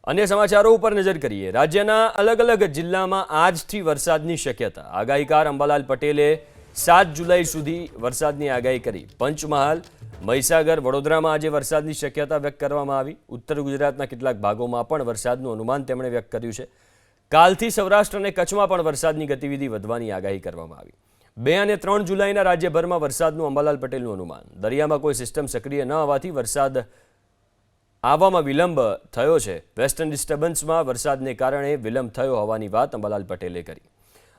अन्य समाचारों पर नजर करिए। राज्यना अलग अलग जिल्ला में આજથી વરસાદની શક્યતા। આગાહીકાર અંબાલાલ પટેલે 7 જુલાઈ સુધી વરસાદની આગાહી કરી। પંચમહાલ, મહીસાગર, વડોદરામાં આજે વરસાદની શક્યતા વ્યક્ત કરવામાં આવી। ઉત્તર ગુજરાતના કેટલાક ભાગોમાં પણ વરસાદનું અનુમાન તેમણે વ્યક્ત કર્યું છે। કાલથી સૌરાષ્ટ્ર અને કચ્છમાં પણ વરસાદની ગતિવિધિ વધવાની આગાહી કરવામાં આવી। 2 અને 3 જુલાઈના રાજ્યભરમાં વરસાદનું અંબાલાલ પટેલનું અનુમાન। દરિયામાં કોઈ સિસ્ટમ સક્રિય ન હોવાથી વરસાદ આવવામાં વિલંબ થયો છે। વેસ્ટર્ન ડિસ્ટર્બન્સમાં વરસાદને કારણે વિલંબ થયો હોવાની વાત અંબાલાલ પટેલે કરી।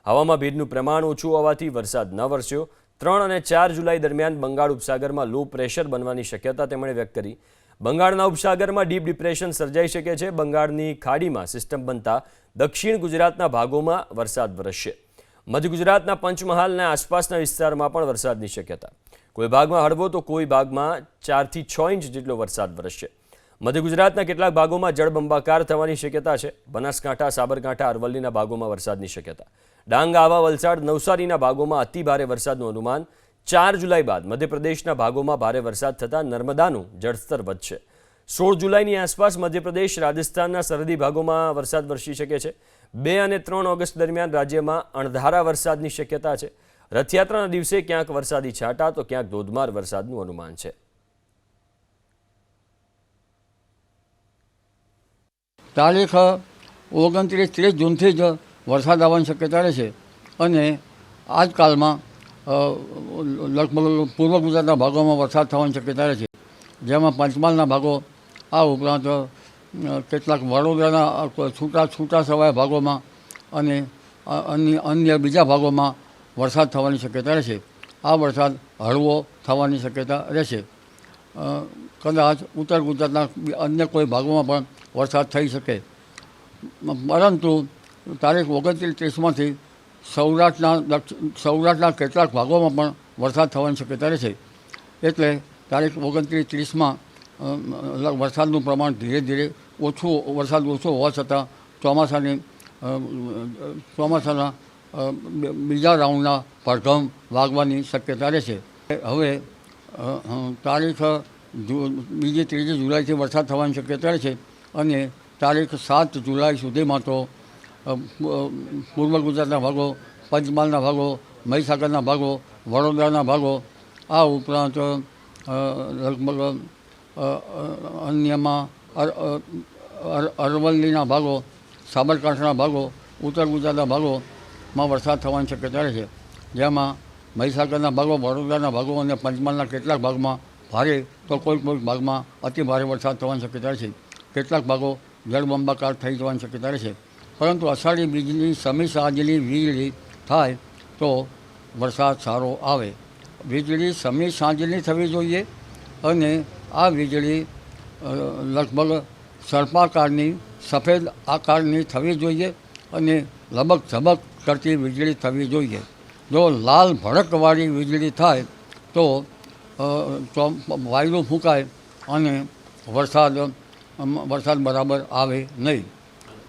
હવામાં ભેજનું પ્રમાણ ઓછું હોવાથી વરસાદ ન વરસ્યો। 3 અને 4 જુલાઈ દરમિયાન બંગાળ ઉપસાગરમાં લો પ્રેશર બનવાની શક્યતા તેમણે વ્યક્ત કરી। બંગાળના ઉપસાગરમાં ડીપ ડિપ્રેશન સર્જાઈ શકે છે। બંગાળની ખાડીમાં સિસ્ટમ બનતા દક્ષિણ ગુજરાતના ભાગોમાં વરસાદ વરસશે। મધ્ય ગુજરાતના પંચમહાલના આસપાસના વિસ્તારમાં પણ વરસાદની શક્યતા। કોઈ ભાગમાં હળવો તો કોઈ ભાગમાં 4 થી 6 ઇંચ જેટલો વરસાદ વરસશે। મધ્ય ગુજરાતના કેટલાક ભાગોમાં જળબંબાકાર થવાની શક્યતા છે। બનાસકાંઠા, સાબરકાંઠા, અરવલ્લીના ભાગોમાં વરસાદની શક્યતા। ડાંગ, આવા, વલસાડ, નવસારીના ભાગોમાં અતિ ભારે વરસાદનું અનુમાન। 4 જુલાઈ બાદ મધ્યપ્રદેશના ભાગોમાં ભારે વરસાદ થતાં નર્મદાનું જળસ્તર વધશે। 16 જુલાઈની આસપાસ મધ્યપ્રદેશ, રાજસ્થાનના સરહદી ભાગોમાં વરસાદ વરસી શકે છે। 2 અને 3 ઓગસ્ટ દરમિયાન રાજ્યમાં અણધારા વરસાદની શક્યતા છે। રથયાત્રાના દિવસે ક્યાંક વરસાદી છાંટા તો ક્યાંક ધોધમાર વરસાદનું અનુમાન છે। તારીખ 29-30 જૂનથી જ વરસાદ આવવાની શક્યતા રહેશે અને આજકાલમાં લગભગ પૂર્વ ગુજરાતના ભાગોમાં વરસાદ થવાની શક્યતા રહેશે, જેમાં પંચમહાલના ભાગો, આ ઉપરાંત કેટલાક વડોદરાના છૂટા છવાયા ભાગોમાં અને અન્ય બીજા ભાગોમાં વરસાદ થવાની શક્યતા રહેશે। આ વરસાદ હળવો થવાની શક્યતા રહેશે। કદાચ ઉત્તર ગુજરાતના અન્ય કોઈ ભાગોમાં પણ વરસાદ થઈ શકે, પરંતુ તારીખ 29-30માંથી સૌરાષ્ટ્રના કેટલાક ભાગોમાં પણ વરસાદ થવાની શક્યતા રહેશે। એટલે તારીખ 29-30માં વરસાદનું પ્રમાણ ધીરે ધીરે વરસાદ ઓછો હોવા છતાં ચોમાસાના બીજા રાઉન્ડના પડઘમ વાગવાની શક્યતા રહેશે। હવે તારીખ બીજી 3 જુલાઈથી વરસાદ થવાની શક્યતા રહેશે અને તારીખ 7 જુલાઈ સુધીમાં તો પૂર્વ ગુજરાતના ભાગો, પંચમહાલના ભાગો, મહીસાગરના ભાગો, વડોદરાના ભાગો, આ ઉપરાંત લગભગ અન્યમાં અરવલ્લીના ભાગો, સાબરકાંઠાના ભાગો, ઉત્તર ગુજરાતના ભાગોમાં વરસાદ થવાની શક્યતા રહેશે, જેમાં મહીસાગરના ભાગો, વડોદરાના ભાગો અને પંચમહાલના કેટલાક ભાગમાં ભારે તો કોઈ ભાગમાં અતિ ભારે વરસાદ થવાની શક્યતા રહેશે। કેટલાક ભાગો જળબંબાકાર થઈ જવાની શક્યતા રહેશે, પરંતુ અષાઢી બીજની સમી સાંજની વીજળી થાય તો વરસાદ સારો આવે। વીજળી સમી સાંજની થવી જોઈએ અને આ વીજળી લગભગ સર્પાકારની, સફેદ આકારની થવી જોઈએ અને લબક ઝબક કરતી વીજળી થવી જોઈએ। જો લાલ ભડકવાળી વીજળી થાય તો વાયુ ફૂંકાય અને વરસાદ બરાબર આવે નહીં।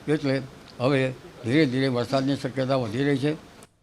એટલે હવે ધીરે ધીરે વરસાદની શક્યતા વધી રહી છે।